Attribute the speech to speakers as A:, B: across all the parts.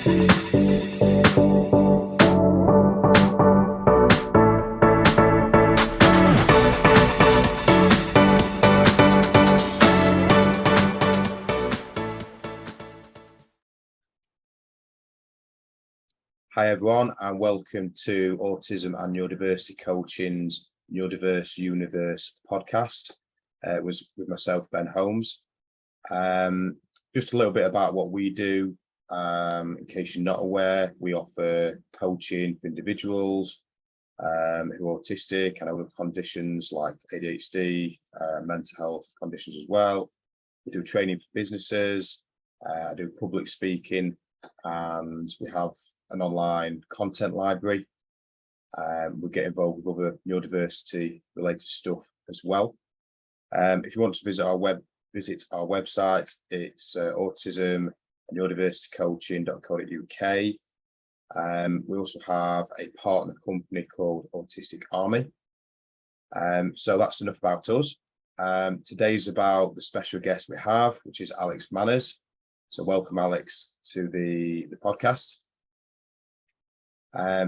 A: Hi everyone, and welcome to Autism and Neurodiversity Coaching's Neurodiverse Universe podcast. It was with myself, Ben Holmes. Just a little bit about what we do. In case you're not aware, we offer coaching for individuals who are autistic and other conditions like ADHD, mental health conditions as well. We do training for businesses. I do public speaking, and we have an online content library. We get involved with other neurodiversity related stuff as well. If you want to visit our website, it's autism&NeurodiversityCoaching.co.uk. We also have a partner company called Autistic Army. So that's enough about us. Today's about the special guest we have, which is Alex Manners. So welcome, Alex, to the podcast.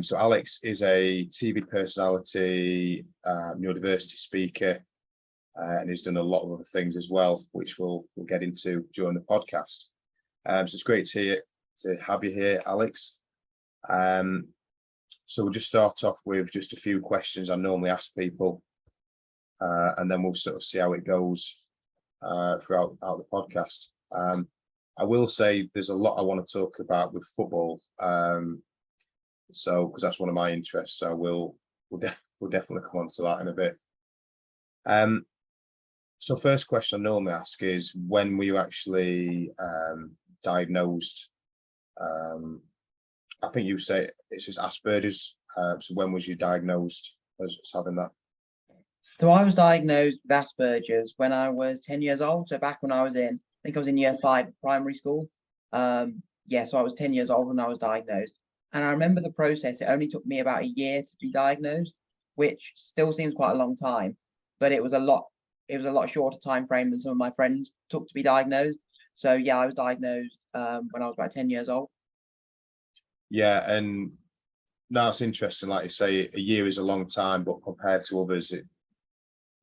A: So Alex is a TV personality, neurodiversity speaker, and he's done a lot of other things as well, which we'll get into during the podcast. So it's great to have you here, Alex. So we'll just start off with just a few questions I normally ask people, and then we'll sort of see how it goes throughout the podcast. I will say there's a lot I want to talk about with football. So because that's one of my interests, so we'll definitely come on to that in a bit. So first question I normally ask is, when were you actually diagnosed? I think you say it's just Asperger's. So when was you diagnosed as having that?
B: So I was diagnosed with Asperger's when I was 10 years old. So back when I was in year 5 primary school. So I was 10 years old when I was diagnosed. And I remember the process. It only took me about a year to be diagnosed, which still seems quite a long time, but it was a lot shorter time frame than some of my friends took to be diagnosed. So yeah, I was diagnosed when I was about 10 years old.
A: Yeah, and now it's interesting, like you say, a year is a long time, but compared to others, it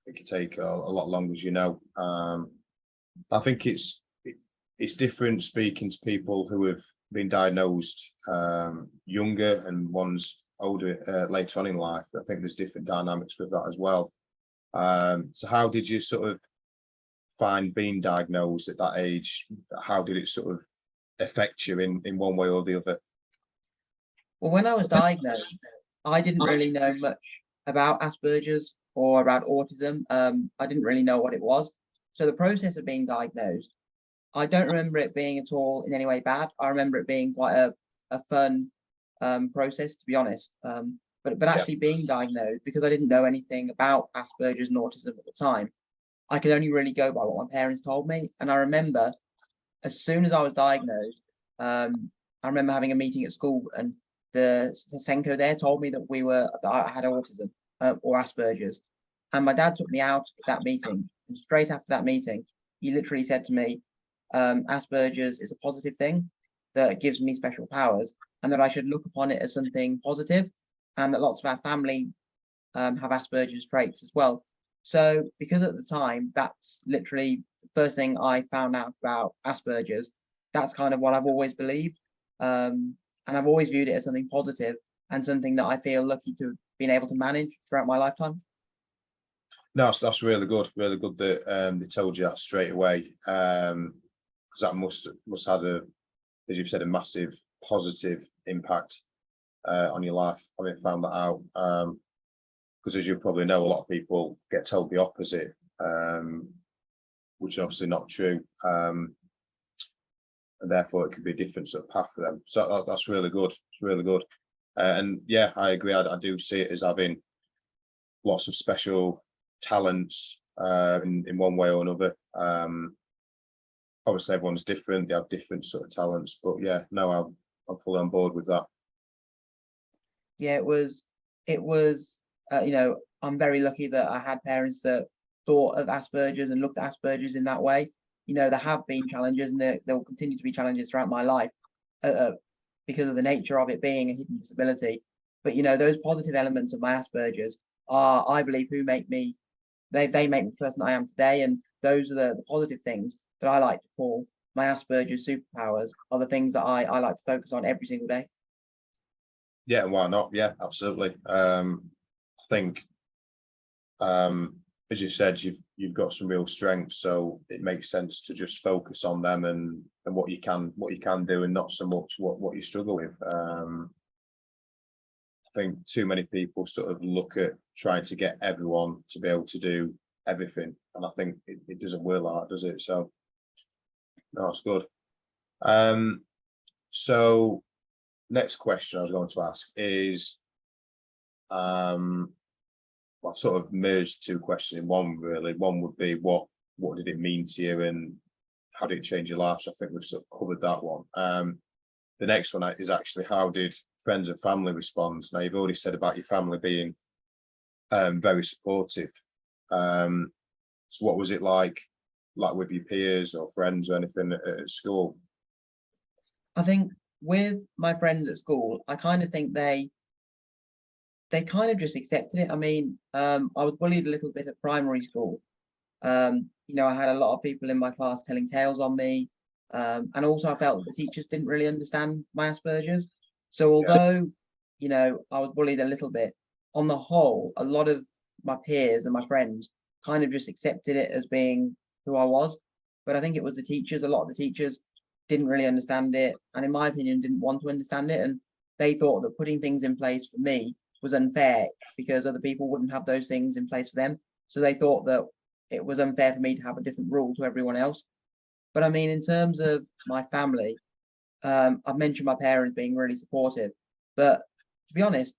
A: could take a lot longer, as you know. I think it's different speaking to people who have been diagnosed younger and ones older later on in life. I think there's different dynamics with that as well. So how did you sort of find being diagnosed at that age? How did it sort of affect you in one way or the other?
B: Well, when I was diagnosed, I didn't really know much about Asperger's or about autism. I didn't really know what it was. So the process of being diagnosed, I don't remember it being at all in any way bad. I remember it being quite a fun process, to be honest. But actually being diagnosed, because I didn't know anything about Asperger's and autism at the time, I could only really go by what my parents told me. And I remember as soon as I was diagnosed, I remember having a meeting at school, and the Senko there told me that I had autism or Asperger's. And my dad took me out of that meeting, and straight after that meeting, he literally said to me, Asperger's is a positive thing that gives me special powers, and that I should look upon it as something positive, and that lots of our family have Asperger's traits as well. So because at the time, that's literally the first thing I found out about Asperger's, that's kind of what I've always believed. And I've always viewed it as something positive and something that I feel lucky to have been able to manage throughout my lifetime.
A: No, that's really good that they told you that straight away. Because that must have as you've said, a massive positive impact on your life, having found that out. Because as you probably know, a lot of people get told the opposite, which is obviously not true. And therefore it could be a different sort of path for them. So that's really good. It's really good. And yeah, I agree. I do see it as having lots of special talents in one way or another. Obviously everyone's different, they have different sort of talents, but yeah, no, I'm fully on board with that.
B: Yeah, it was I'm very lucky that I had parents that thought of Asperger's and looked at Asperger's in that way. There have been challenges, and there will continue to be challenges throughout my life because of the nature of it being a hidden disability. But those positive elements of my Asperger's are, I believe, who make me, they make me the person I am today. And those are the positive things that I like to call my Asperger's superpowers, are the things that I like to focus on every single day.
A: Yeah, why not? Yeah, absolutely. I think, as you said, you've got some real strengths, so it makes sense to just focus on them and what you can do, and not so much what you struggle with. I think too many people sort of look at trying to get everyone to be able to do everything, and I think it doesn't work like that, does it? So no, it's good. So next question I was going to ask is, I've sort of merged two questions in one, really. One would be what did it mean to you, and how did it change your life? So I think we've sort of covered that one. The next one is actually, how did friends and family respond? Now, you've already said about your family being very supportive. So what was it like with your peers or friends or anything at school?
B: I think with my friends at school, I kind of think they kind of just accepted it. I mean, I was bullied a little bit at primary school. I had a lot of people in my class telling tales on me. And also I felt that the teachers didn't really understand my Asperger's. So although, I was bullied a little bit, on the whole, a lot of my peers and my friends kind of just accepted it as being who I was. But I think it was the teachers. A lot of the teachers didn't really understand it, and in my opinion, didn't want to understand it. And they thought that putting things in place for me was unfair because other people wouldn't have those things in place for them. So they thought that it was unfair for me to have a different rule to everyone else. But I mean, in terms of my family, I've mentioned my parents being really supportive, but to be honest,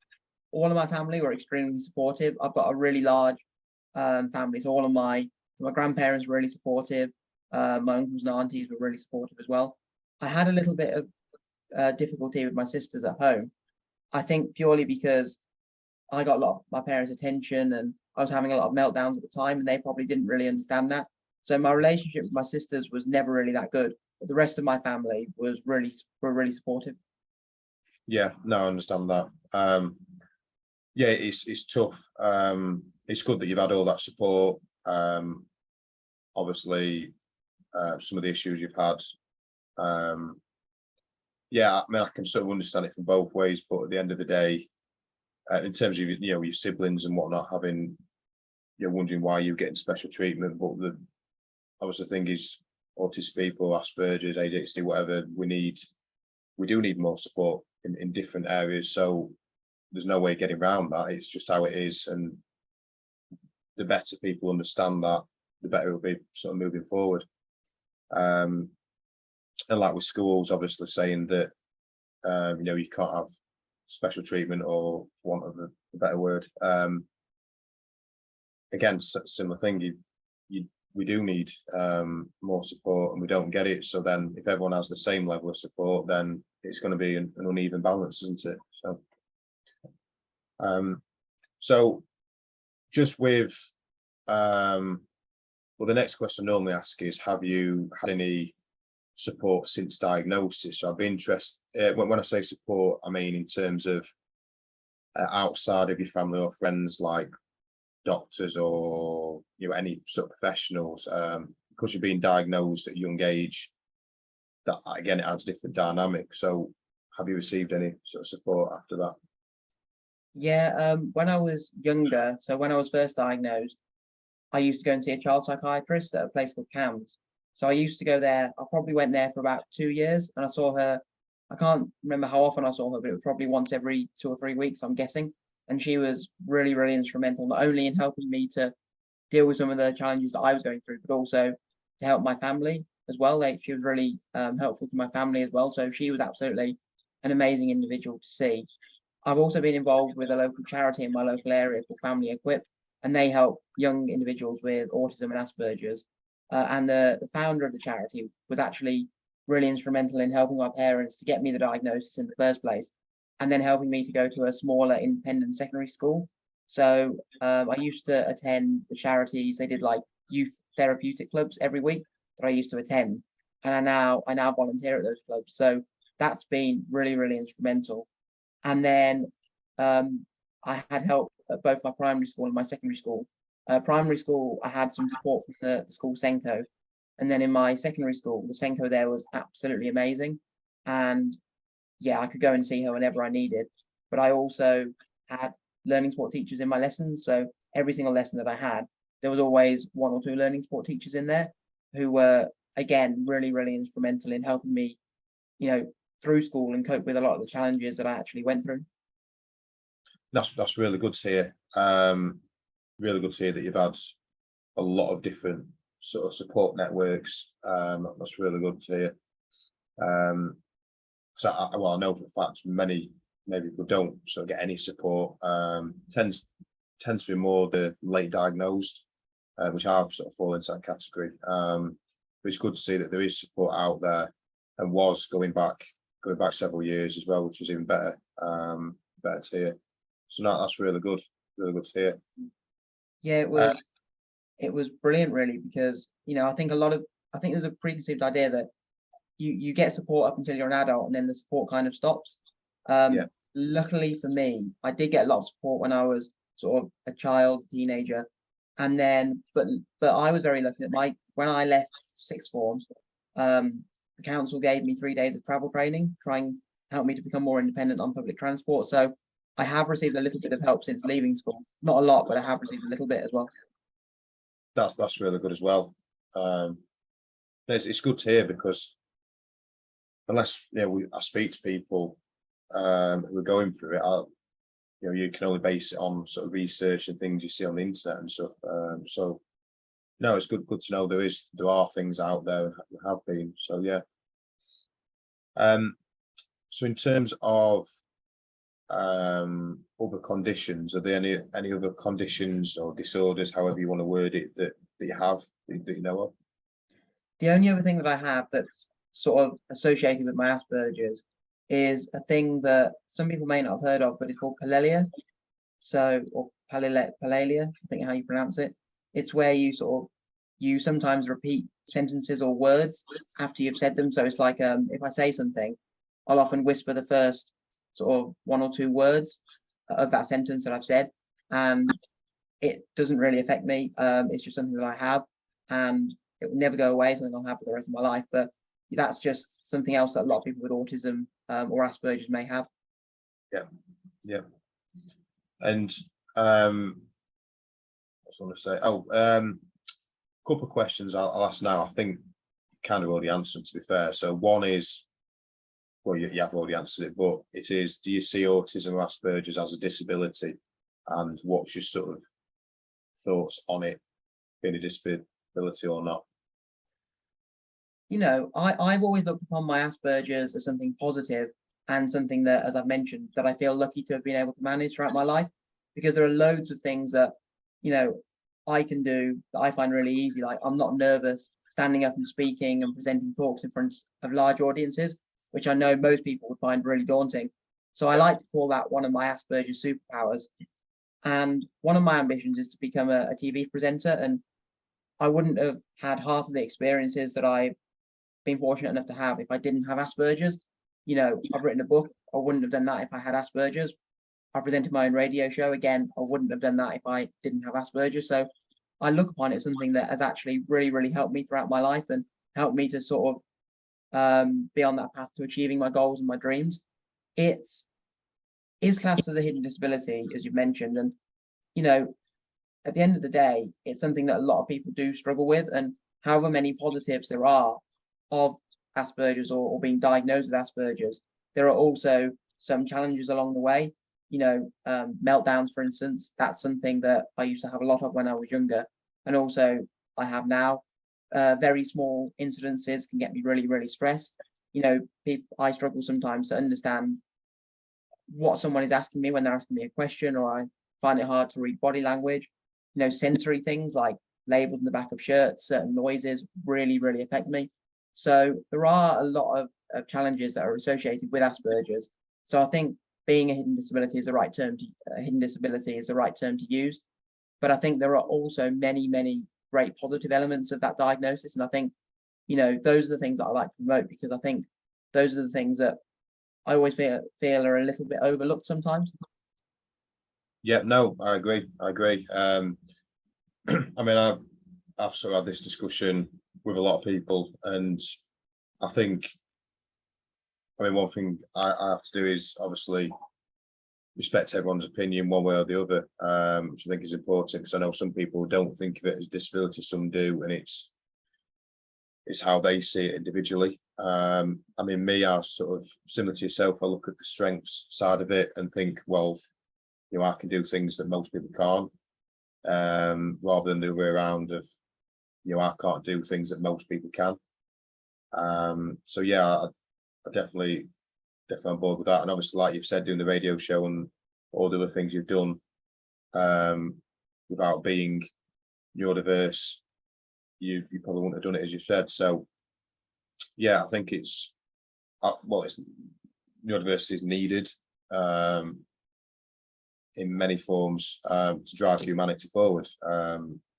B: all of my family were extremely supportive. I've got a really large family, so all of my grandparents were really supportive. My uncles and aunties were really supportive as well. I had a little bit of difficulty with my sisters at home. I think purely because I got a lot of my parents' attention and I was having a lot of meltdowns at the time, and they probably didn't really understand that. So my relationship with my sisters was never really that good, but the rest of my family were really supportive.
A: Yeah, no, I understand that. Yeah, it's tough. It's good that you've had all that support. Obviously, some of the issues you've had. Yeah, I mean, I can sort of understand it from both ways, but at the end of the day, in terms of your siblings and whatnot, having wondering why you're getting special treatment, but the thing is, autistic people, Asperger's, ADHD, whatever, we do need more support in different areas. So there's no way getting around that. It's just how it is, and the better people understand that, the better it'll be sort of moving forward. And like with schools, obviously saying that you can't have special treatment, or for want of a better word. Again, similar thing. We do need more support, and we don't get it. So then, if everyone has the same level of support, then it's going to be an uneven balance, isn't it? So just with well, the next question I normally ask is, have you had any support since diagnosis? So I'd be interested, when I say support, I mean in terms of outside of your family or friends, like doctors or any sort of professionals, because you're being diagnosed at a young age, that again, it adds different dynamics. So have you received any sort of support after that?
B: Yeah, when I was younger, so when I was first diagnosed, I used to go and see a child psychiatrist at a place called CAMS. So I used to go there. I probably went there for about 2 years, and I saw her. I can't remember how often I saw her, but it was probably once every 2 or 3 weeks, I'm guessing. And she was really, really instrumental, not only in helping me to deal with some of the challenges that I was going through, but also to help my family as well. Like, she was really helpful to my family as well. So she was absolutely an amazing individual to see. I've also been involved with a local charity in my local area called Family Equip, and they help young individuals with autism and Asperger's. And the founder of the charity was actually really instrumental in helping my parents to get me the diagnosis in the first place, and then helping me to go to a smaller independent secondary school. So I used to attend the charities. They did like youth therapeutic clubs every week that I used to attend, and I now volunteer at those clubs. So that's been really, really instrumental. And then I had help at both my primary school and my secondary school. Primary school, I had some support from the school Senko. And then in my secondary school, the Senko there was absolutely amazing. And yeah, I could go and see her whenever I needed. But I also had learning support teachers in my lessons. So every single lesson that I had, there was always 1 or 2 learning support teachers in there who were, again, really, really instrumental in helping me, through school and cope with a lot of the challenges that I actually went through.
A: That's really good to hear. Really good to hear that you've had a lot of different sort of support networks. That's really good to hear. So I know for a fact many people don't sort of get any support. Tends to be more the late diagnosed, which I've sort of fallen into that category. But it's good to see that there is support out there, and was going back several years as well, which is even better. Better to hear. So no, that's really good to hear.
B: Yeah, it was brilliant, really, because I think there's a preconceived idea that you get support up until you're an adult, and then the support kind of stops.
A: Yeah.
B: Luckily for me, I did get a lot of support when I was sort of a child, teenager, and then but I was very lucky that when I left sixth form, the council gave me 3 days of travel training, trying to help me to become more independent on public transport. So I have received a little bit of help since leaving school. Not a lot, but I have received a little bit as well.
A: That's really good as well. It's good to hear, because unless I speak to people who are going through it, you can only base it on sort of research and things you see on the internet and stuff. So no, it's good to know there are things out there and have been. So yeah. So in terms of other conditions, are there any other conditions or disorders, however you want to word it, that you have that you know of?
B: The only other thing that I have that's sort of associated with my Asperger's is a thing that some people may not have heard of, but it's called palelia. So, or palalia, I think how you pronounce it. It's where you sometimes repeat sentences or words after you've said them. So it's like if I say something, I'll often whisper the first sort of 1 or 2 words of that sentence that I've said, and it doesn't really affect me. It's just something that I have, and it will never go away. Something I'll have for the rest of my life. But that's just something else that a lot of people with autism or Asperger's may have.
A: Yeah. And I was going to say, couple of questions I'll ask now. I think kind of already answered, to be fair. So one is, well, you have already answered it, but it is, do you see autism or Asperger's as a disability, and what's your sort of thoughts on it being a disability or not?
B: I've always looked upon my Asperger's as something positive, and something that, as I've mentioned, that I feel lucky to have been able to manage throughout my life, because there are loads of things that I can do that I find really easy. Like, I'm not nervous standing up and speaking and presenting talks in front of large audiences, which I know most people would find really daunting. So I like to call that one of my Asperger's superpowers. And one of my ambitions is to become a TV presenter, and I wouldn't have had half of the experiences that I've been fortunate enough to have if I didn't have Asperger's. I've written a book. I wouldn't have done that if I had Asperger's. I presented my own radio show. Again, I wouldn't have done that if I didn't have Asperger's. So I look upon it as something that has actually really, really helped me throughout my life, and helped me to sort of be on that path to achieving my goals and my dreams. It is classed as a hidden disability, as you've mentioned. And, at the end of the day, it's something that a lot of people do struggle with. And however many positives there are of Asperger's or being diagnosed with Asperger's, there are also some challenges along the way. Meltdowns, for instance, that's something that I used to have a lot of when I was younger, and also I have now. Very small incidences can get me really, really stressed. I struggle sometimes to understand what someone is asking me when they're asking me a question, or I find it hard to read body language. Sensory things like labels in the back of shirts, certain noises really, really affect me. So there are a lot of challenges that are associated with Asperger's. So I think being a hidden disability is the right term to use. But I think there are also many, many great positive elements of that diagnosis. And I think, those are the things that I like to promote, because I think those are the things that I always feel are a little bit overlooked sometimes.
A: Yeah, no, I agree. I mean, I've sort of had this discussion with a lot of people, and I think, I mean, one thing I have to do is obviously respect everyone's opinion one way or the other, which I think is important, because I know some people don't think of it as disability, some do, and it's how they see it individually. I mean, me, I sort of similar to yourself, I look at the strengths side of it and think, well, you know, I can do things that most people can't, rather than the other way around of, you know, I can't do things that most people can. So yeah, I definitely on board with that. And obviously, like you've said, doing the radio show and all the other things you've done, without being neurodiverse, you probably wouldn't have done it, as you said. So yeah, I think it's neurodiversity is needed, in many forms, to drive humanity forward.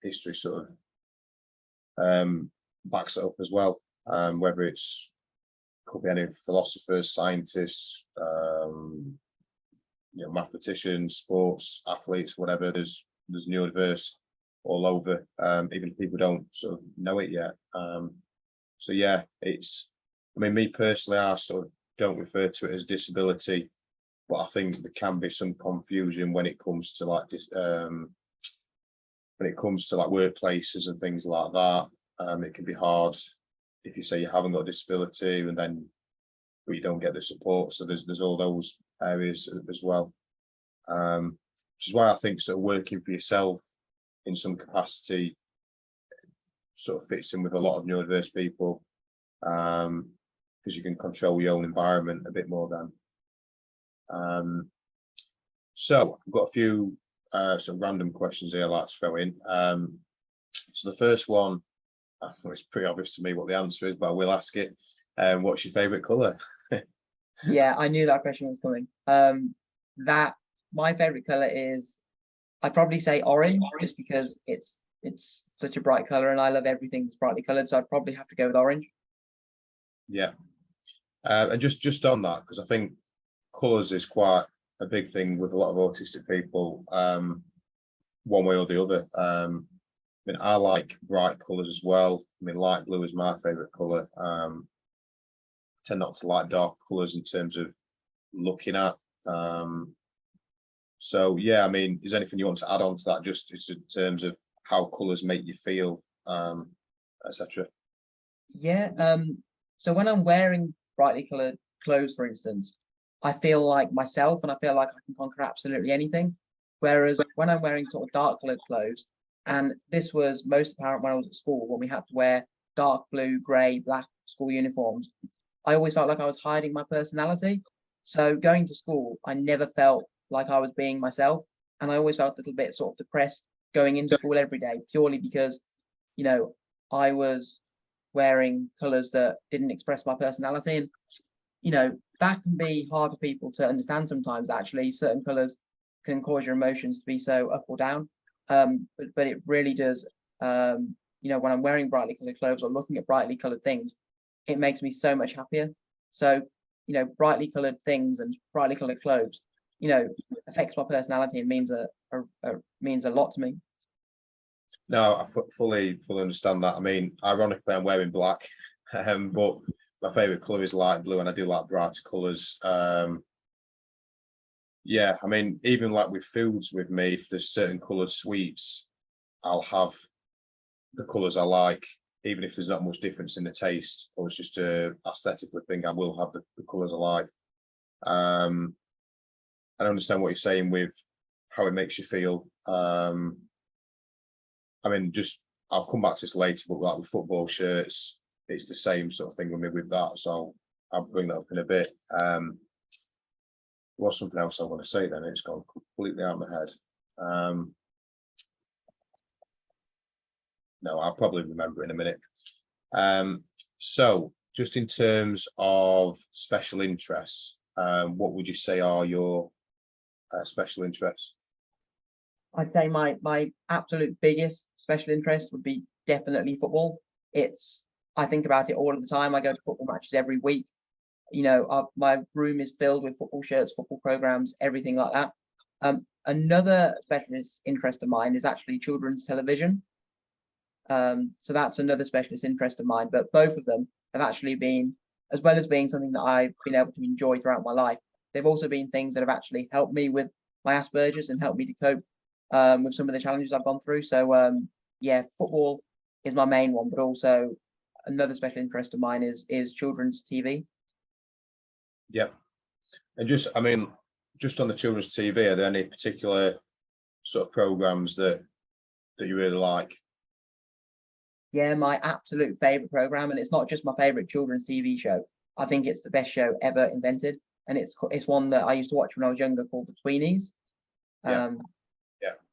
A: History sort of backs it up as well, whether it's could be any philosophers, scientists, you know, mathematicians, sports athletes, whatever. There's neurodiverse all over, even if people don't sort of know it yet. So yeah, it's, I mean, me personally, I sort of don't refer to it as disability, but I think there can be some confusion when it comes to like workplaces and things like that. It can be hard if you say you haven't got a disability and then but you don't get the support. So there's all those areas as well, which is why I think sort of working for yourself in some capacity sort of fits in with a lot of neurodiverse people, because you can control your own environment a bit more then. So I've got a few sort of random questions here I'd like to throw in. So the first one, I think it's pretty obvious to me what the answer is, but I will ask it. What's your favorite color?
B: Yeah, I knew that question was coming. That my favorite color is, I'd probably say orange, just because it's such a bright color and I love everything that's brightly colored, so I'd probably have to go with orange.
A: Yeah, and just on that, because I think colors is quite a big thing with a lot of autistic people, one way or the other. I mean, I like bright colors as well. I mean, light blue is my favorite color. Tend not to like dark colors in terms of looking at. So yeah, I mean, is there anything you want to add on to that, just in terms of how colors make you feel, etc.?
B: Yeah, so when I'm wearing brightly colored clothes, for instance, I feel like myself and I feel like I can conquer absolutely anything. Whereas when I'm wearing sort of dark colored clothes, and this was most apparent when I was at school, when we had to wear dark blue, grey, black school uniforms, I always felt like I was hiding my personality. So going to school, I never felt like I was being myself. And I always felt a little bit sort of depressed going into school every day, purely because, you know, I was wearing colours that didn't express my personality. And, you know, that can be hard for people to understand sometimes. Actually, certain colours can cause your emotions to be so up or down. But it really does, you know, when I'm wearing brightly coloured clothes or looking at brightly coloured things, it makes me so much happier. So, you know, brightly coloured things and brightly coloured clothes, you know, affects my personality and means a lot to me.
A: No, I fully understand that. I mean, ironically, I'm wearing black, but my favorite color is light blue, and I do like bright colors. Yeah, I mean, even like with foods with me, if there's certain colored sweets, I'll have the colors I like, even if there's not much difference in the taste, or it's just a aesthetically thing, I will have the colors I like. I understand what you're saying with how it makes you feel. I mean, just I'll come back to this later, but like with football shirts, it's the same sort of thing with me with that. So I'll bring that up in a bit. Was something else I want to say then, it's gone completely out of my head. No, I'll probably remember in a minute. So just in terms of special interests, what would you say are your special interests?
B: I'd say my absolute biggest special interest would be definitely football. I think about it all of the time. I go to football matches every week. My room is filled with football shirts, football programs, everything like that. Another specialist interest of mine is actually children's television. So that's another specialist interest of mine, but both of them have actually been, as well as being something that I've been able to enjoy throughout my life, they've also been things that have actually helped me with my Asperger's and helped me to cope with some of the challenges I've gone through. So yeah, football is my main one, but also another special interest of mine is children's TV.
A: Yeah. And just on the children's TV, are there any particular sort of programs that you really like?
B: Yeah, my absolute favorite program, and it's not just my favorite children's TV show. I think it's the best show ever invented, and it's one that I used to watch when I was younger, called The Tweenies.
A: Yeah.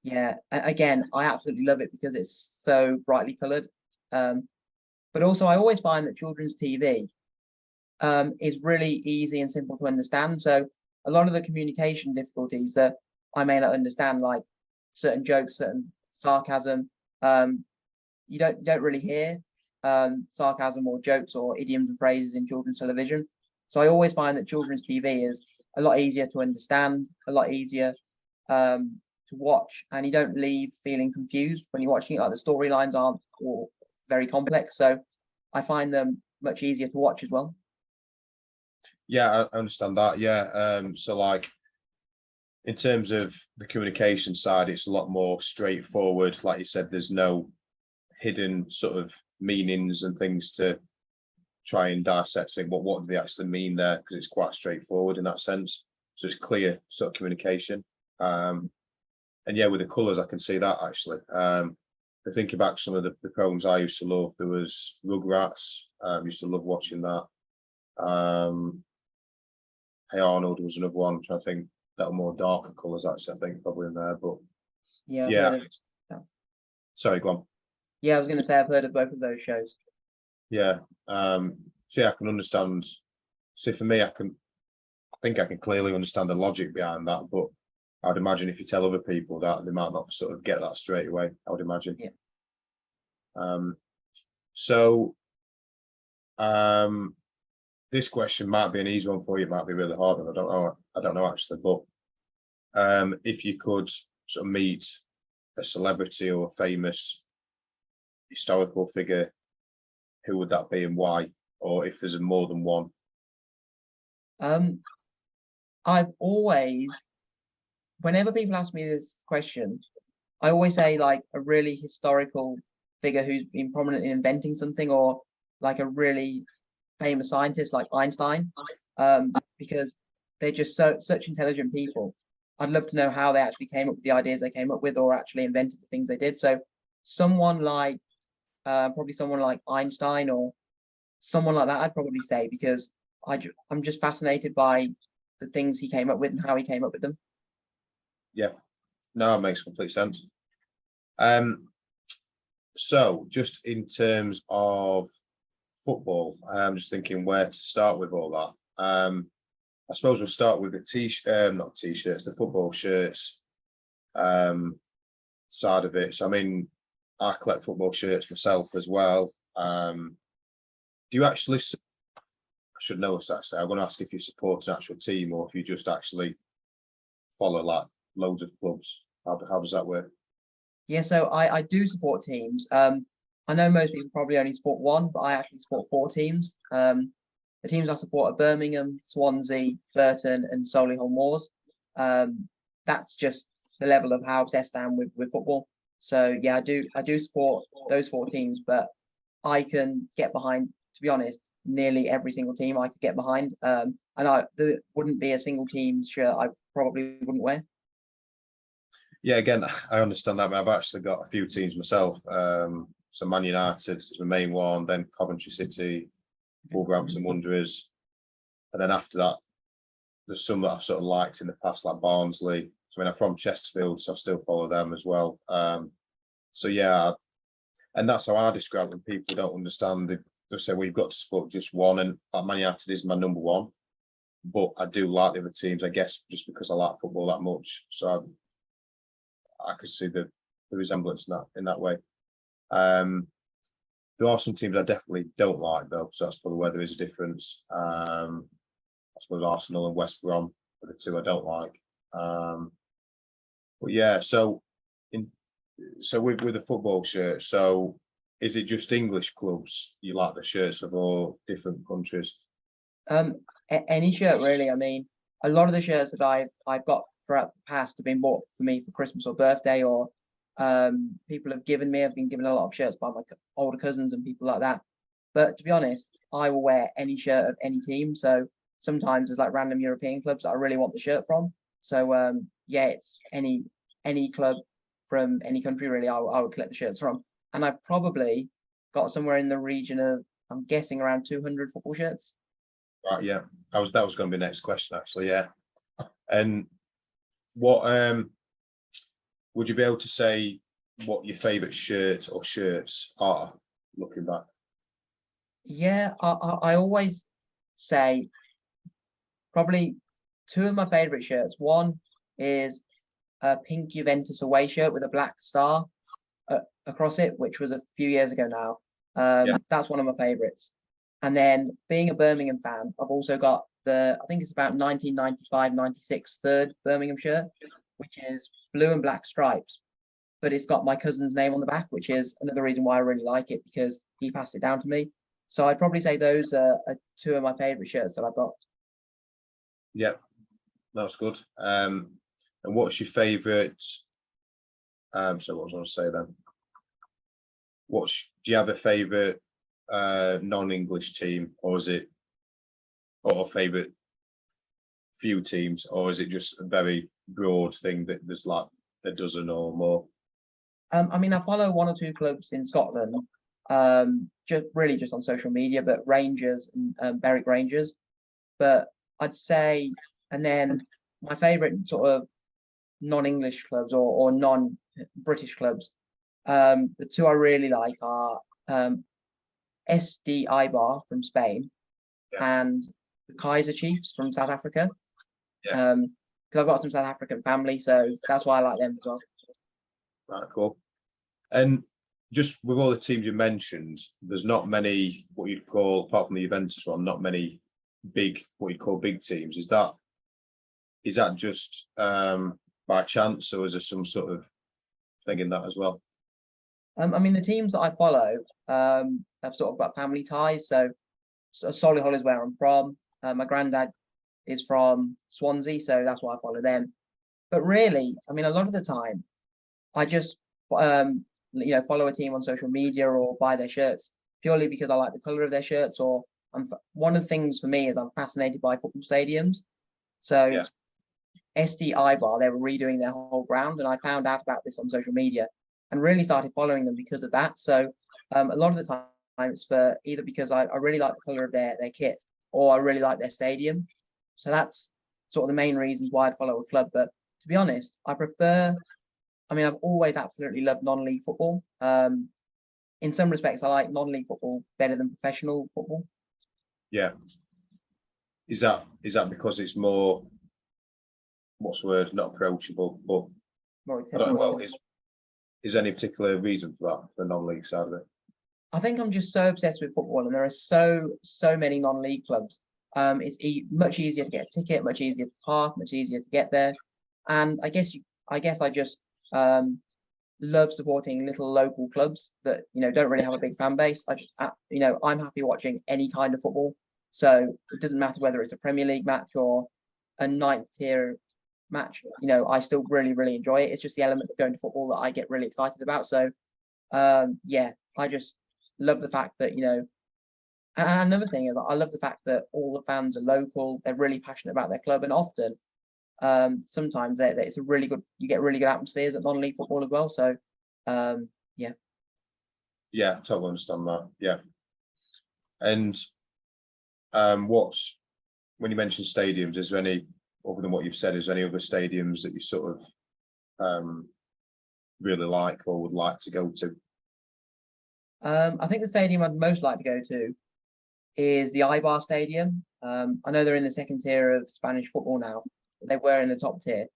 B: Yeah. Again, I absolutely love it because it's so brightly coloured. But also, I always find that children's TV is really easy and simple to understand. So a lot of the communication difficulties that I may not understand, like certain jokes, certain sarcasm, you don't really hear sarcasm or jokes or idioms and phrases in children's television. So I always find that children's TV is a lot easier to understand, a lot easier to watch, and you don't leave feeling confused when you're watching it. Like, the storylines aren't all very complex, so I find them much easier to watch as well.
A: Yeah, I understand that. Yeah. So like, in terms of the communication side, it's a lot more straightforward. Like you said, there's no hidden sort of meanings and things to try and dissect. Think what do they actually mean there? Because it's quite straightforward in that sense. So it's clear sort of communication. And yeah, with the colours, I can see that actually. Thinking back some of the programs I used to love, there was Rugrats. Used to love watching that. Hey Arnold was another one. I'm trying to think that were more darker colours actually, I think probably in there. But
B: Yeah,
A: yeah. Sorry, go on.
B: Yeah, I was going to say I've heard of both of those shows.
A: Yeah. So yeah, I can understand. So for me, I think I can clearly understand the logic behind that, but I'd imagine if you tell other people that, they might not sort of get that straight away, I would imagine.
B: Yeah.
A: So this question might be an easy one for you, it might be really hard, and I don't know actually, but if you could sort of meet a celebrity or a famous historical figure, who would that be and why? Or if there's more than one?
B: I've always, whenever people ask me this question, I always say like a really historical figure who's been prominent in inventing something, or like a really famous scientist like Einstein, because they're just such intelligent people. I'd love to know how they actually came up with the ideas they came up with, or actually invented the things they did. So someone like probably someone like Einstein or someone like that, I'd probably say, because I'm just fascinated by the things he came up with and how he came up with them.
A: Yeah, no, it makes complete sense. So just in terms of football, I'm just thinking where to start with all that. I suppose we'll start with the not t-shirts, the football shirts side of it. So I mean, I collect football shirts myself as well. Do you actually, I should know this actually, I'm going to ask if you support an actual team or if you just actually follow like loads of clubs. How does that work?
B: Yeah, so I do support teams. I know most people probably only support one, but I actually support 4 teams. The teams I support are Birmingham, Swansea, Burton, and Solihull Moors. That's just the level of how obsessed I am with football. So yeah, I do support those 4 teams, but I can get behind, to be honest, nearly every single team I could get behind. And there wouldn't be a single team shirt I probably wouldn't wear.
A: Yeah, again, I understand that. I've actually got a few teams myself. So Man United is the main one, then Coventry City, Wolverhampton Wanderers, and then after that, there's some that I've sort of liked in the past, like Barnsley. I mean, I'm from Chesterfield, so I still follow them as well. So yeah, and that's how I describe it when people don't understand. They say, well, you've got to support just one, and Man United is my number one. But I do like the other teams, I guess, just because I like football that much. So I could see the resemblance in that way. There are some teams I definitely don't like though, so that's probably where there is a difference. suppose Arsenal and West Brom are the two I don't like. But yeah, so with the football shirt, so is it just English clubs you like the shirts of, or different countries?
B: Any shirt really. I mean, a lot of the shirts that I've got throughout the past have been bought for me for Christmas or birthday, or people have given me. I've been given a lot of shirts by my older cousins and people like that. But to be honest, I will wear any shirt of any team. So sometimes there's like random European clubs that I really want the shirt from. So yeah, it's any club from any country really. I would collect the shirts from, and I've probably got somewhere in the region of, I'm guessing, around 200 football shirts.
A: Right, yeah, that was going to be the next question actually. Yeah, and what would you be able to say what your favorite shirt or shirts are, looking back?
B: Yeah, I always say probably two of my favorite shirts. One is a pink Juventus away shirt with a black star across it, which was a few years ago now.
A: Yeah.
B: That's one of my favorites. And then, being a Birmingham fan, I've also got I think it's about 1995-96 third Birmingham shirt, which is blue and black stripes, but it's got my cousin's name on the back, which is another reason why I really like it, because he passed it down to me. So I'd probably say those are two of my favorite shirts that I've got.
A: Yeah, that's good. And what's your favorite? So what was I going to say then? Do you have a favorite non-English team, or is it, or a favorite few teams, or is it just a very broad thing that there's like a dozen or more?
B: I mean, I follow one or two clubs in Scotland, just on social media, but Rangers and Berwick Rangers. But I'd say, and then my favourite sort of non-English clubs or non-British clubs, the two I really like are SD Eibar from Spain,
A: Yeah.
B: and the Kaiser Chiefs from South Africa.
A: Yeah.
B: Because I've got some South African family, so that's why I like them as well.
A: Right, cool. And just with all the teams you mentioned, there's not many what you'd call, apart from the Juventus one, not many big, what you call big teams. Is that just by chance, or is there some sort of thing in that as well?
B: I mean, the teams that I follow have sort of got family ties. So Solihull is where I'm from. My granddad is from Swansea, so that's why I follow them. But really, I mean, a lot of the time, I just follow a team on social media or buy their shirts purely because I like the color of their shirts. Or one of the things for me is I'm fascinated by football stadiums. So
A: Yeah.
B: SD Eibar, they were redoing their whole ground, and I found out about this on social media and really started following them because of that. So a lot of the time it's for either because I really like the color of their kit, or I really like their stadium. So that's sort of the main reasons why I'd follow a club. But to be honest, I mean, I've always absolutely loved non-league football. In some respects, I like non-league football better than professional football.
A: Yeah. Is that because it's more, what's the word, not approachable, but
B: More
A: I don't know, well,
B: accessible.
A: is there any particular reason for that, the non-league side of it?
B: I think I'm just so obsessed with football, and there are so many non-league clubs. It's much easier to get a ticket, much easier to park, much easier to get there, and I guess I just love supporting little local clubs that don't really have a big fan base. I'm happy watching any kind of football, so it doesn't matter whether it's a Premier League match or a ninth tier match. I still really enjoy it. It's just the element of going to football that I get really excited about. So yeah, I just love the fact that and another thing is I love the fact that all the fans are local. They're really passionate about their club, and often sometimes it's you get really good atmospheres at non-league football as well. So
A: Yeah, totally understand that. Yeah. And when you mention stadiums, is there any, other than what you've said, is there any other stadiums that you sort of really like or would like to go to?
B: I think the stadium I'd most like to go to is the Eibar Stadium. I know they're in the second tier of Spanish football now. They were in the top tier,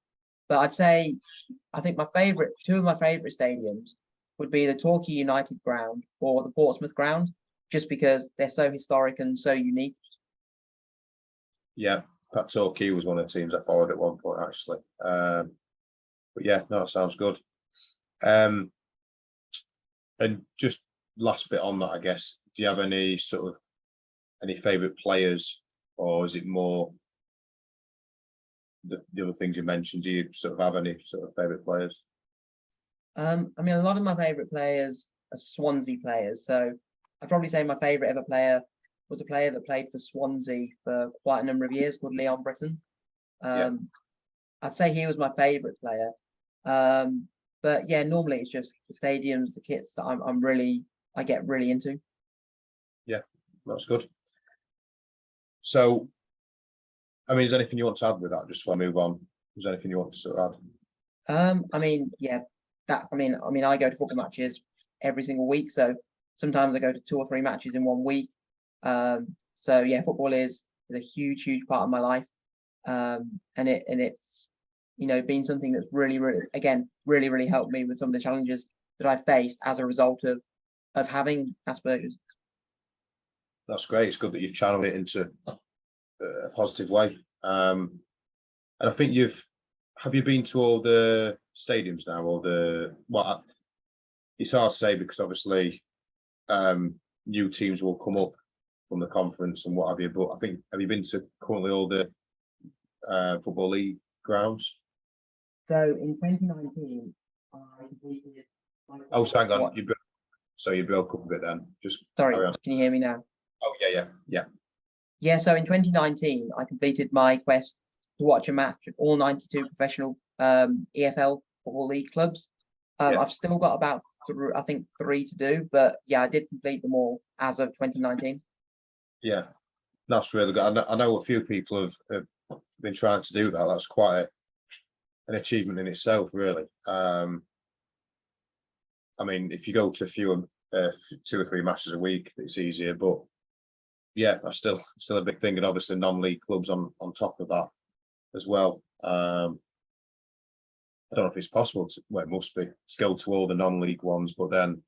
B: but I'd say I think two of my favorite stadiums would be the Torquay United ground or the Portsmouth ground, just because they're so historic and so unique.
A: Yeah, Torquay was one of the teams I followed at one point, actually. But yeah, no, it sounds good. And just last bit on that, I guess, do you have any favourite players, or is it more the other things you mentioned? Do you sort of have any sort of favourite players?
B: I mean, a lot of my favourite players are Swansea players. So I'd probably say my favourite ever player was a player that played for Swansea for quite a number of years, called Leon Britton.
A: Yeah.
B: I'd say he was my favourite player. But yeah, normally it's just the stadiums, the kits that I get really into.
A: Yeah, that's good. So, I mean, is there anything you want to add with that? Just before I move on, is there anything you want to sort of add?
B: I mean, yeah, I mean, I go to football matches every single week. So sometimes I go to 2 or 3 matches in one week. So yeah, football is a huge part of my life. And it's, you know, been something that's really helped me with some of the challenges that I faced as a result of having Asperger's.
A: That's great. It's good that you've channeled it into a positive way. And I think have you been to all the stadiums now, or it's hard to say because obviously new teams will come up from the conference and what have you, but I think, have you been to currently all the Football League grounds?
B: So in 2019, I completed.
A: Oh, so hang on, you broke up a bit then. Just
B: Sorry,
A: carry on.
B: can you hear me now?
A: Oh yeah.
B: Yeah, so in 2019, I completed my quest to watch a match at all 92 professional EFL Football League clubs.
A: Yeah.
B: I've still got about, I think, 3 to do, but yeah, I did complete them all as of 2019.
A: Yeah, that's really good. I know a few people have been trying to do that. That's quite an achievement in itself, really. I mean, if you go to 2 or 3 matches a week, it's easier, but yeah, that's still a big thing, and obviously non-league clubs on top of that as well. I don't know if it's possible well, it must be, to go to all the non-league ones, but then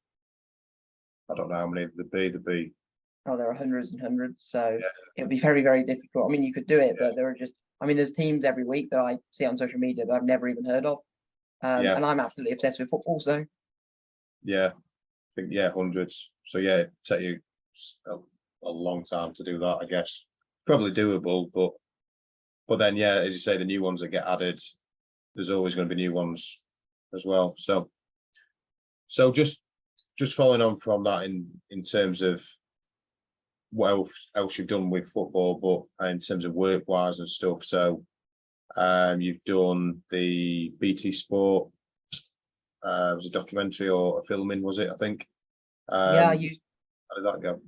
A: I don't know how many there'd be.
B: Oh, there are hundreds and hundreds, so
A: Yeah.
B: it would be very difficult. I mean, you could do it, but there are just, I mean, there's teams every week that I see on social media that I've never even heard of. And I'm absolutely obsessed with football, so
A: Yeah, I think, yeah, hundreds. So yeah, it'd take you a long time to do that, I guess. Probably doable, but then yeah, as you say, the new ones that get added, there's always going to be new ones as well. So just following on from that, in terms of what else you've done with football, but in terms of work wise and stuff. So you've done the BT Sport, it was a documentary or a filming, was it? I think.
B: yeah,
A: How did that go?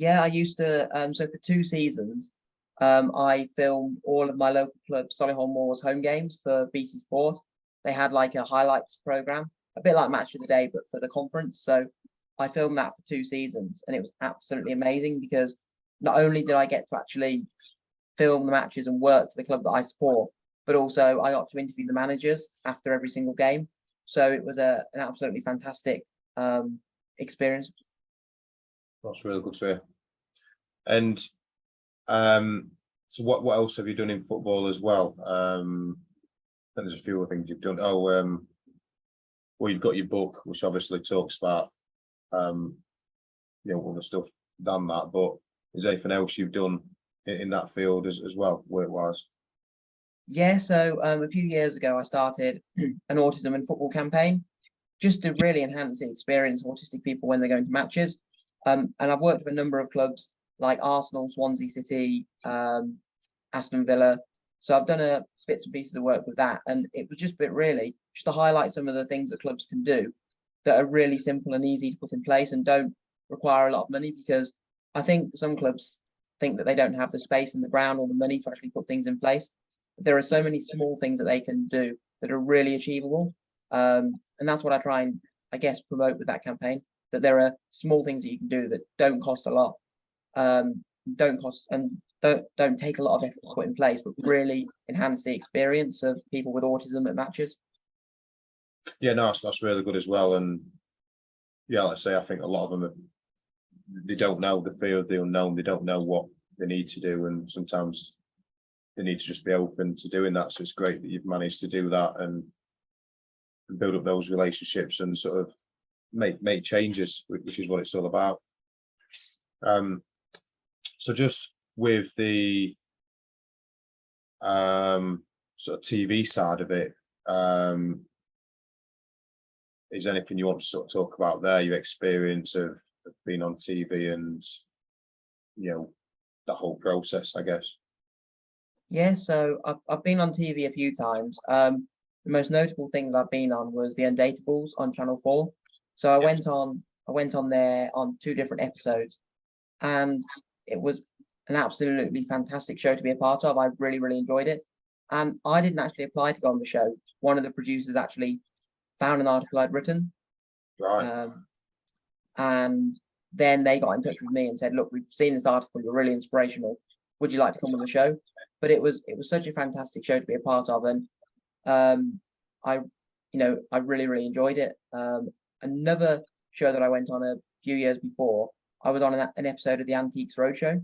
B: I used to, so for 2 seasons, I filmed all of my local club, Solihull Moors home games for BT Sport. They had like a highlights program, a bit like Match of the Day, but for the conference. So I filmed that for 2 seasons, and it was absolutely amazing because not only did I get to actually film the matches and work for the club that I support, but also I got to interview the managers after every single game. So it was an absolutely fantastic experience.
A: That's really good to hear. And so what else have you done in football as well? There's a few other things you've done. Well, you've got your book, which obviously talks about other stuff than that, but is there anything else you've done in that field as well, work-wise?
B: Yeah, so a few years ago, I started an autism and football campaign just to really enhance the experience of autistic people when they're going to matches. And I've worked with a number of clubs like Arsenal, Swansea City, Aston Villa. So I've done bits and pieces of work with that. And it was just really just to highlight some of the things that clubs can do that are really simple and easy to put in place and don't require a lot of money, because I think some clubs think that they don't have the space in the ground or the money to actually put things in place. But there are so many small things that they can do that are really achievable. And that's what I try and, I guess, promote with that campaign, that there are small things that you can do that don't cost a lot, don't take a lot of effort to put in place, but really enhance the experience of people with autism at matches.
A: Yeah, no, that's really good as well. And yeah, like I say, I think a lot of them they don't know, the fear of the unknown. They don't know what they need to do, and sometimes they need to just be open to doing that. So it's great that you've managed to do that and build up those relationships and sort of make changes, which is what it's all about. So just with the sort of TV side of it, is there anything you want to sort of talk about there, your experience of being on TV and, you know, the whole process, I guess?
B: Yeah, so I've been on TV a few times. The most notable thing that I've been on was the Undateables on Channel 4. So I went on there on 2 different episodes, and it was an absolutely fantastic show to be a part of. I really, really enjoyed it. And I didn't actually apply to go on the show. One of the producers actually found an article I'd written.
A: Right.
B: And then they got in touch with me and said, look, we've seen this article, you're really inspirational. Would you like to come on the show? But it was such a fantastic show to be a part of. And I really, really enjoyed it. Another show that I went on a few years before, I was on an episode of the Antiques Roadshow,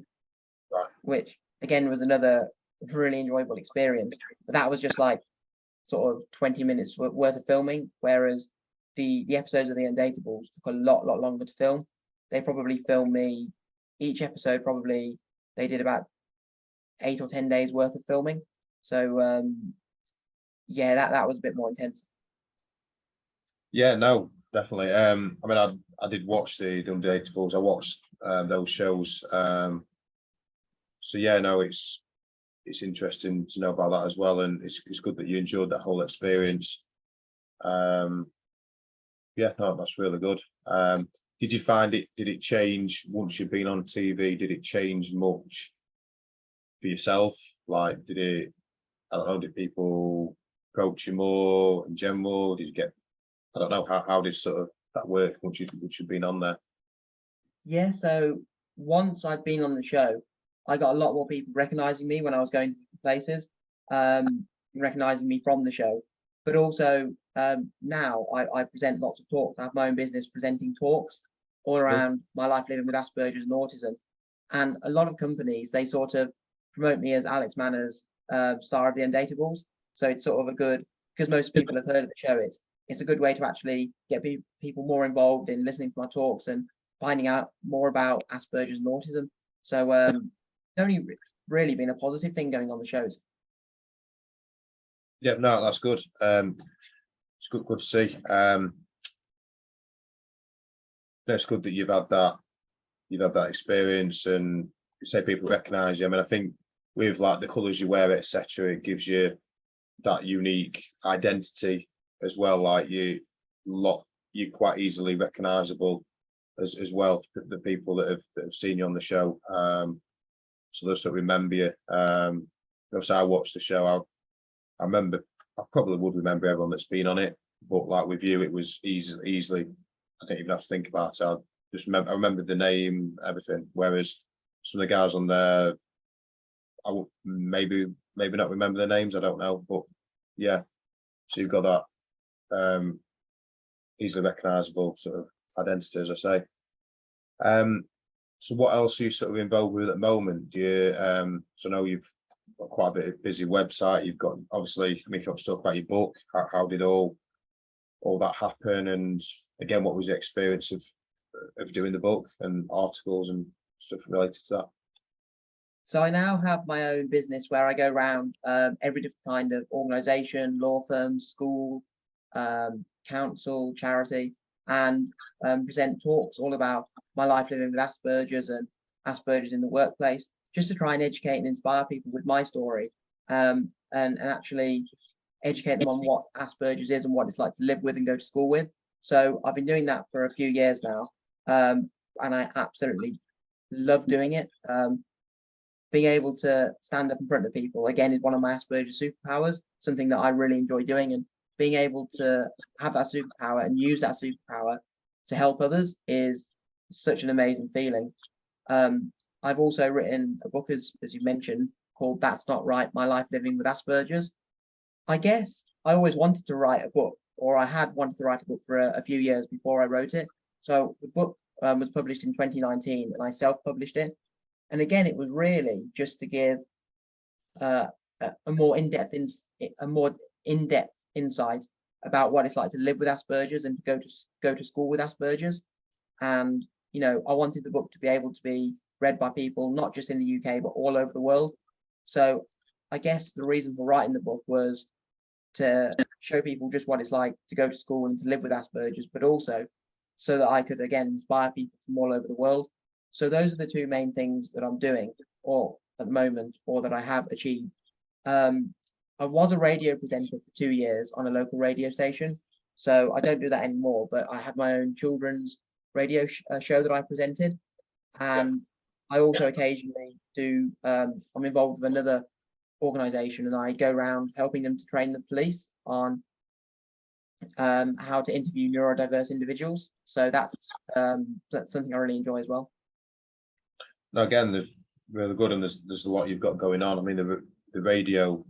A: Right.
B: which again was another really enjoyable experience. But that was just like sort of 20 minutes worth of filming, whereas the episodes of the Undateables took a lot longer to film. They probably filmed me each episode, probably they did about 8 or 10 days worth of filming. So yeah, that was a bit more intense.
A: Yeah, no, definitely. I mean, I did watch the Undateables. I watched those shows. So yeah, no, it's interesting to know about that as well, and it's good that you enjoyed that whole experience. Yeah, no, that's really good. Did you find did it change once you've been on TV? Did it change much for yourself? Like, I don't know, did people approach you more in general? Did you get, I don't know, how did sort of that work once you've been on there?
B: Yeah, so once I'd been on the show, I got a lot more people recognizing me when I was going to places, recognizing me from the show. But also now I present lots of talks. I have my own business presenting talks all around my life living with Asperger's and autism. And a lot of companies, they sort of promote me as Alex Manner's star of the Undateables. So it's sort of a good, because most people have heard of the show, it's a good way to actually get people more involved in listening to my talks and finding out more about Asperger's and autism. So it's only really been a positive thing going on the shows.
A: Yeah, no, that's good. It's good to see. That's good that you've had that experience, and you say people recognise you. I mean, I think with like the colours you wear, etc., it gives you that unique identity as well. Like you're quite easily recognisable as well, the people that have seen you on the show. So they'll sort of remember you. So I watched the show. I remember. I probably would remember everyone that's been on it, but like with you, it was easily. I didn't even have to think about it. I remember the name, everything. Whereas some of the guys on there, I would maybe not remember their names. I don't know, but yeah. So you've got that easily recognisable sort of identity, as I say. So what else are you sort of involved with at the moment? Do you? So I know you've got quite a bit of busy website. You've got, obviously, I mean, you want to talk about your book. How did all that happen? And again, what was the experience of doing the book and articles and stuff related to that?
B: So I now have my own business where I go around every different kind of organisation, law firms, school, council, charity, and present talks all about my life living with Asperger's and Asperger's in the workplace, just to try and educate and inspire people with my story, and actually educate them on what Asperger's is and what it's like to live with and go to school with. So I've been doing that for a few years now, and I absolutely love doing it. Being able to stand up in front of people, again, is one of my Asperger's superpowers, something that I really enjoy doing. And being able to have that superpower and use that superpower to help others is such an amazing feeling. I've also written a book, as you mentioned, called That's Not Right, My Life Living with Asperger's. I guess I always wanted to write a book, or I had wanted to write a book for a few years before I wrote it. So the book was published in 2019 and I self-published it. And again, it was really just to give a more in-depth insight about what it's like to live with Asperger's and to go to school with Asperger's. And I wanted the book to be able to be read by people not just in the UK but all over the world. So I guess the reason for writing the book was to show people just what it's like to go to school and to live with Asperger's, but also so that I could again inspire people from all over the world. So those are the two main things that I'm doing, or at the moment, or that I have achieved. I was a radio presenter for 2 years on a local radio station, so I don't do that anymore. But I had my own children's radio show that I presented, and I also occasionally do. I'm involved with another organization, and I go around helping them to train the police on how to interview neurodiverse individuals. So that's something I really enjoy as well.
A: Now, again, there's really good, and there's a lot you've got going on. I mean, the radio.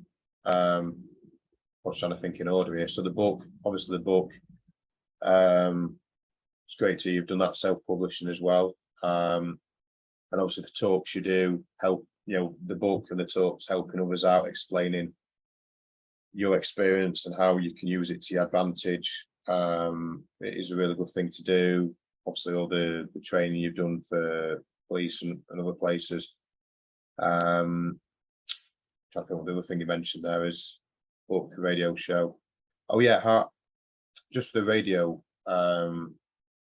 A: I was trying to think in order here. So the book, obviously the book. It's great to you've done that self-publishing as well. And obviously the talks you do help. The book and the talks helping others out, explaining your experience and how you can use it to your advantage. It is a really good thing to do. Obviously, all the training you've done for police and other places. Trying to think what the other thing you mentioned there is book, radio show. Oh yeah, just the radio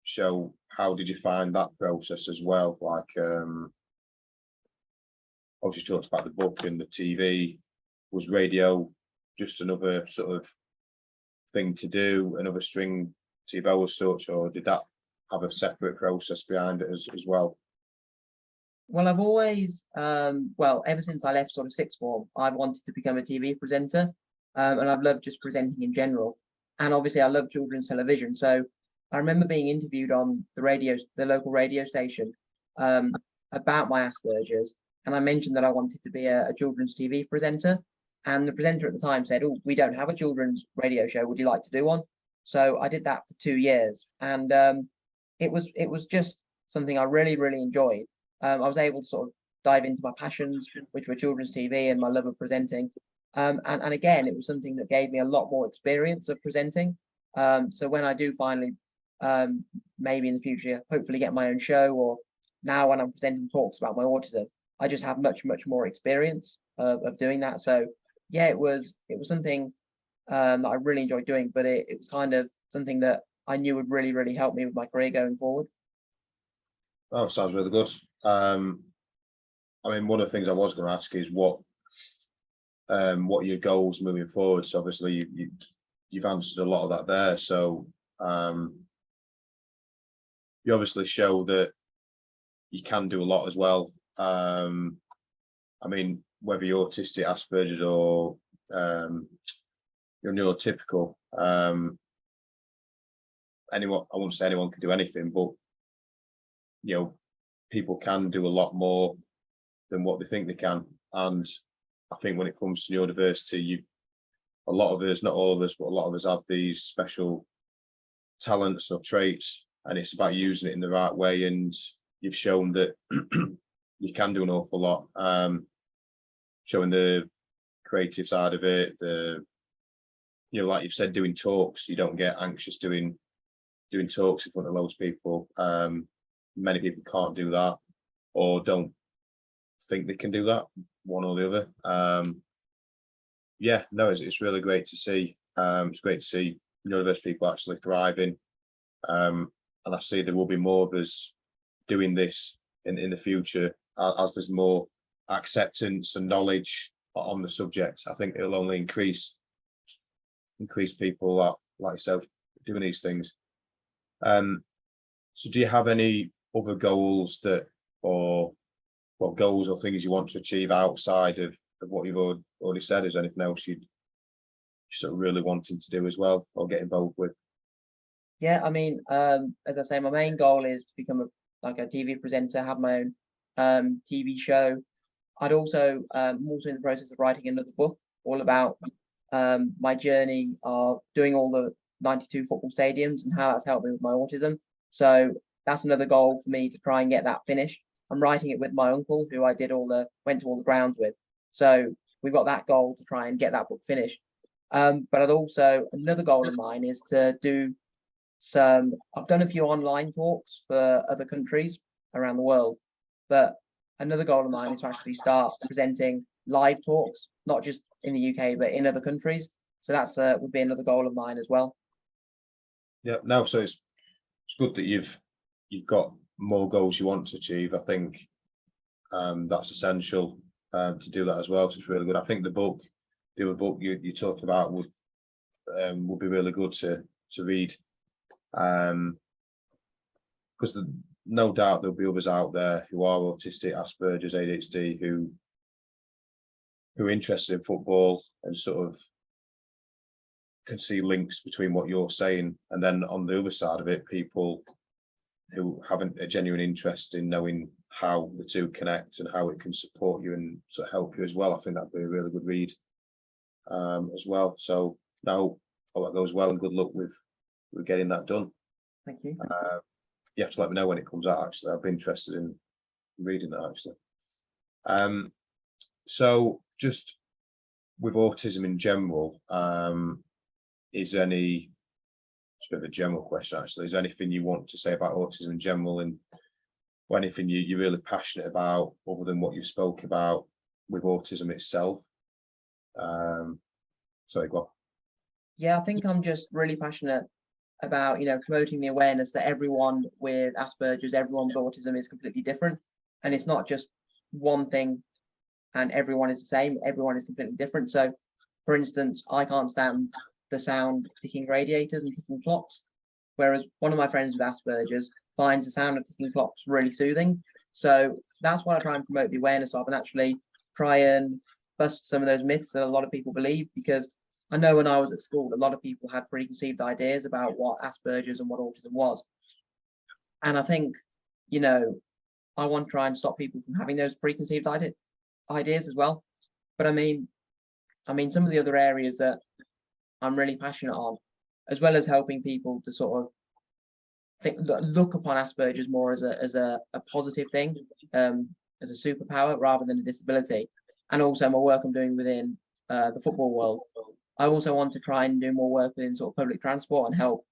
A: show. How did you find that process as well? Like, obviously talked about the book and the TV. Was radio just another sort of thing to do, another string to your bow as such, or did that have a separate process behind it as well?
B: Well, I've always, ever since I left sort of sixth form, I've wanted to become a TV presenter, and I've loved just presenting in general. And obviously, I love children's television. So I remember being interviewed on the local radio station, about my Asperger's, and I mentioned that I wanted to be a children's TV presenter. And the presenter at the time said, "Oh, we don't have a children's radio show. Would you like to do one?" So I did that for 2 years, and it was just something I really, really enjoyed. I was able to sort of dive into my passions, which were children's TV and my love of presenting. And again, it was something that gave me a lot more experience of presenting. So when I do finally, maybe in the future, hopefully get my own show, or now when I'm presenting talks about my autism, I just have much, much more experience of doing that. So yeah, it was something that I really enjoyed doing, but it was kind of something that I knew would really, really help me with my career going forward.
A: Oh, sounds really good. I mean, one of the things I was going to ask is what are your goals moving forward? So obviously you've answered a lot of that there. So you obviously show that you can do a lot as well. I mean, whether you're autistic, Asperger's, or you're neurotypical, anyone, I won't say anyone can do anything, but people can do a lot more than what they think they can. And I think when it comes to neurodiversity, a lot of us, not all of us, but a lot of us have these special talents or traits, and it's about using it in the right way. And you've shown that you can do an awful lot, showing the creative side of it, like you've said, doing talks. You don't get anxious doing talks in front of loads of people. Many people can't do that, or don't think they can do that, one or the other. Yeah, no, it's really great to see. It's great to see neurodiverse people actually thriving, and I see there will be more of us doing this in the future as there's more acceptance and knowledge on the subject. I think it'll only increase people like yourself doing these things. So do you have any other goals goals or things you want to achieve outside of what you've already said? Is there anything else you're sort of really wanting to do as well, or get involved with?
B: Yeah, I mean, as I say, my main goal is to become a TV presenter, have my own TV show. I'm also in the process of writing another book all about my journey of doing all the 92 football stadiums and how that's helped me with my autism. So that's another goal for me, to try and get that finished. I'm writing it with my uncle, who I went to all the grounds with. So we've got that goal to try and get that book finished. But I'd also, another goal of mine is to do I've done a few online talks for other countries around the world, but another goal of mine is to actually start presenting live talks, not just in the UK, but in other countries. So that's would be another goal of mine as well.
A: Yeah, no, so it's good that you've got more goals you want to achieve. I think that's essential to do that as well. So it's really good. I think the other book you talked about would be really good to read, because no doubt there'll be others out there who are autistic, Asperger's, ADHD, who are interested in football and sort of can see links between what you're saying, and then on the other side of it, people who haven't a genuine interest in knowing how the two connect and how it can support you and sort of help you as well. I think that'd be a really good read as well. So now all that goes well, and good luck with getting that done.
B: Thank you.
A: You have to let me know when it comes out. Actually, I'd be interested in reading that actually. So just with autism in general, is there any, it's a bit of a general question actually, is there anything you want to say about autism in general, and or anything you're really passionate about other than what you spoke about with autism itself? Sorry, go on.
B: Yeah, I think I'm just really passionate about, promoting the awareness that everyone with Asperger's, everyone with autism is completely different. And it's not just one thing and everyone is the same, everyone is completely different. So for instance, I can't stand the sound of ticking radiators and ticking clocks, whereas one of my friends with Asperger's finds the sound of ticking clocks really soothing. So that's what I try and promote the awareness of, and actually try and bust some of those myths that a lot of people believe, because I know when I was at school, a lot of people had preconceived ideas about what Asperger's and what autism was. And I think, I want to try and stop people from having those preconceived ideas as well. But I mean, some of the other areas that I'm really passionate on, as well as helping people to sort of look upon Asperger's more as a positive thing, as a superpower rather than a disability. And also my work I'm doing within the football world. I also want to try and do more work within sort of public transport and help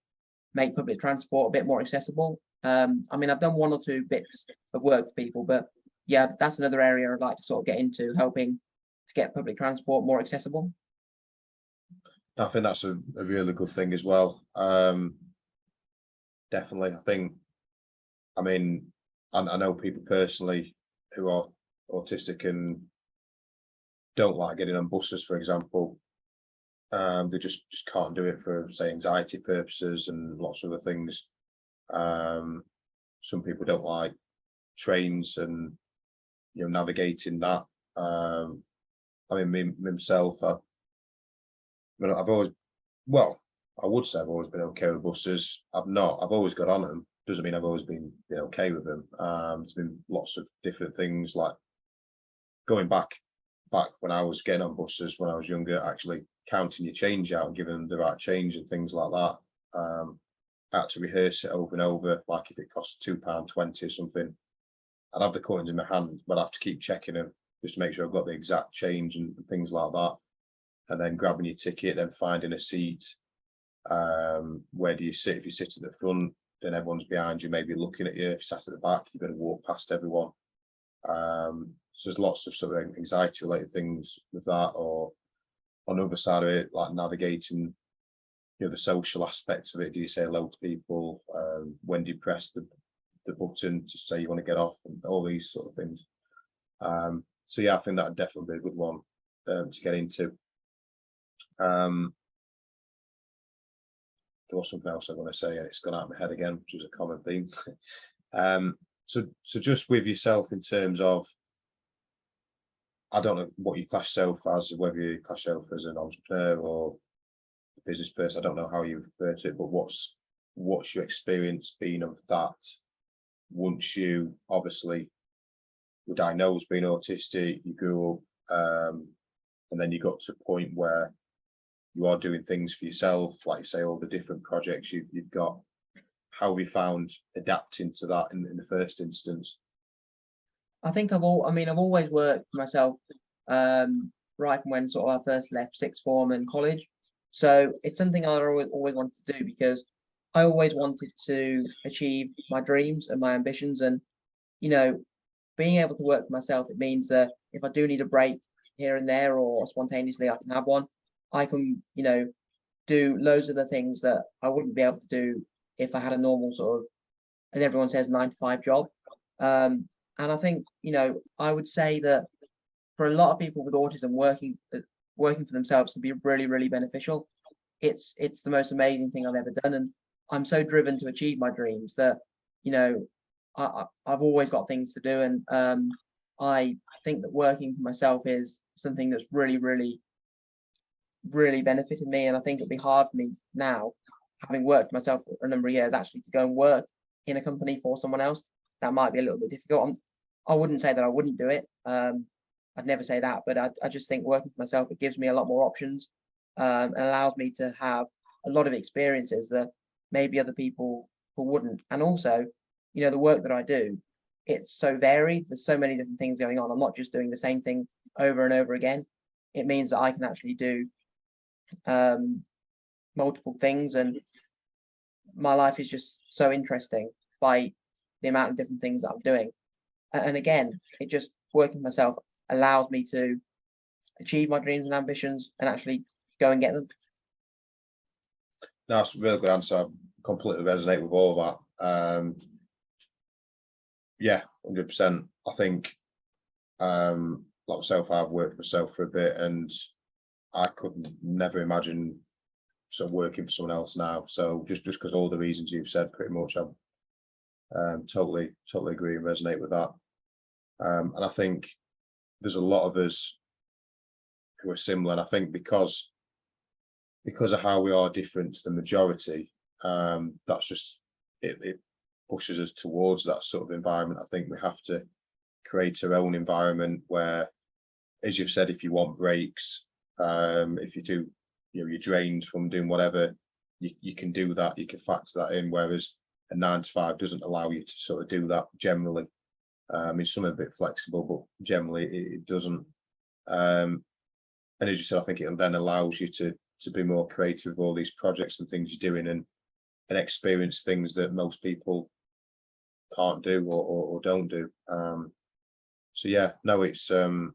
B: make public transport a bit more accessible. I've done one or two bits of work for people, but yeah, that's another area I'd like to sort of get into, helping to get public transport more accessible.
A: I think that's a really good thing as well. Definitely. I know people personally who are autistic and don't like getting on buses, for example. They just can't do it for, say, anxiety purposes and lots of other things. Some people don't like trains and navigating that. Myself, I've always, well, I would say I've always been okay with buses. I've always got on them. Doesn't mean I've always been okay with them. There's been lots of different things, like going back when I was getting on buses when I was younger, actually counting your change out and giving them the right change and things like that. I had to rehearse it over and over, like if it cost £2.20 or something, I'd have the coins in my hand, but I have to keep checking them just to make sure I've got the exact change and things like that. And then grabbing your ticket, then finding a seat. Where do you sit? If you sit at the front, then everyone's behind you, maybe looking at you. If you sat at the back, you've got to walk past everyone. So there's lots of sort of anxiety related things with that, or on the other side of it, like navigating, the social aspects of it. Do you say hello to people? When do you press the button to say you want to get off, and all these sort of things. So yeah, I think that'd definitely be a good one to get into. There was something else I want to say and it's gone out of my head again, which is a common theme. So just with yourself, in terms of, I don't know what you class yourself as, whether you class yourself as an entrepreneur or a business person, I don't know how you refer to it, but what's your experience been of that once you obviously were diagnosed being autistic, you grew up, and then you got to a point where you are doing things for yourself, like you say, all the different projects you've got. How have you found adapting to that in the first instance?
B: I think I've always worked for myself right from when sort of I first left sixth form and college. So it's something I always wanted to do, because I always wanted to achieve my dreams and my ambitions. And, you know, being able to work for myself, it means that if I do need a break here and there, or spontaneously I can have one, I can, do loads of the things that I wouldn't be able to do if I had a normal sort of, as everyone says, 9 to 5 job. And I think, I would say that for a lot of people with autism, working for themselves can be really, really beneficial. It's the most amazing thing I've ever done. And I'm so driven to achieve my dreams that, I've always got things to do. And I think that working for myself is something that's really, really, really benefited me. And I think it'd be hard for me now, having worked for myself for a number of years, actually to go and work in a company for someone else. That might be a little bit difficult. I wouldn't say that I wouldn't do it. I'd never say that, but I just think working for myself, it gives me a lot more options, and allows me to have a lot of experiences that maybe other people wouldn't. And also, the work that I do, it's so varied. There's so many different things going on. I'm not just doing the same thing over and over again. It means that I can actually do multiple things, and my life is just so interesting by the amount of different things that I'm doing. And again, it just working for myself allows me to achieve my dreams and ambitions and actually go and get them.
A: That's a really good answer. I completely resonate with all of that. Yeah, 100%. I think, like myself, I've worked for myself for a bit, and I could never imagine sort of working for someone else now. So just because all the reasons you've said, pretty much, I'm totally agree and resonate with that. And I think there's a lot of us who are similar, and I think because of how we are different to the majority, that's just it pushes us towards that sort of environment. I think we have to create our own environment where, as you've said, if you want breaks, if you do, you're drained from doing whatever, you can do that, you can factor that in, whereas a 9 to 5 doesn't allow you to sort of do that generally. It's some a bit flexible, but generally it doesn't. And as you said, I think it then allows you to be more creative with all these projects and things you're doing, and experience things that most people can't do or don't do. So yeah, no, it's no,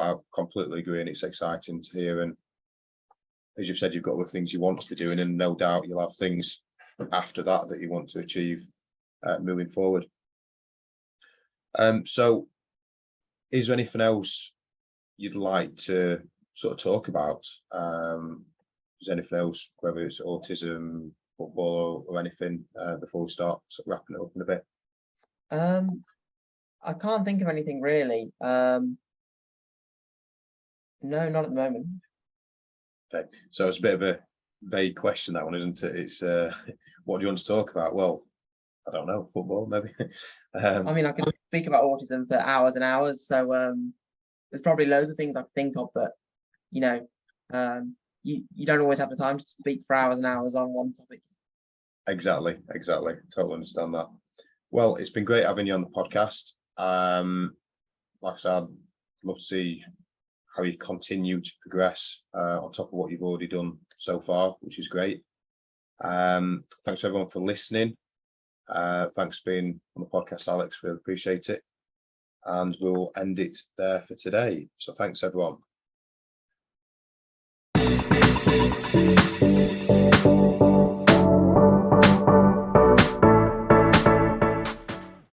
A: I completely agree, and it's exciting to hear. And as you've said, you've got other things you want to be doing, and no doubt you'll have things after that you want to achieve moving forward. So is there anything else you'd like to sort of talk about? Is there anything else, whether it's autism, football, or anything, before we start sort of wrapping it up in a bit?
B: I can't think of anything really. No, not at the moment.
A: Okay, so it's a bit of a vague question, that one, isn't it? It's what do you want to talk about? Well, I don't know, football maybe.
B: I mean, I could speak about autism for hours and hours. So there's probably loads of things I can think of, but you don't always have the time to speak for hours and hours on one topic.
A: Exactly. Totally understand that. Well, it's been great having you on the podcast. Like I said, I'd love to see how you continue to progress on top of what you've already done so far, which is great. Thanks everyone for listening. Thanks for being on the podcast, Alex. Really appreciate it. And we'll end it there for today. So thanks everyone.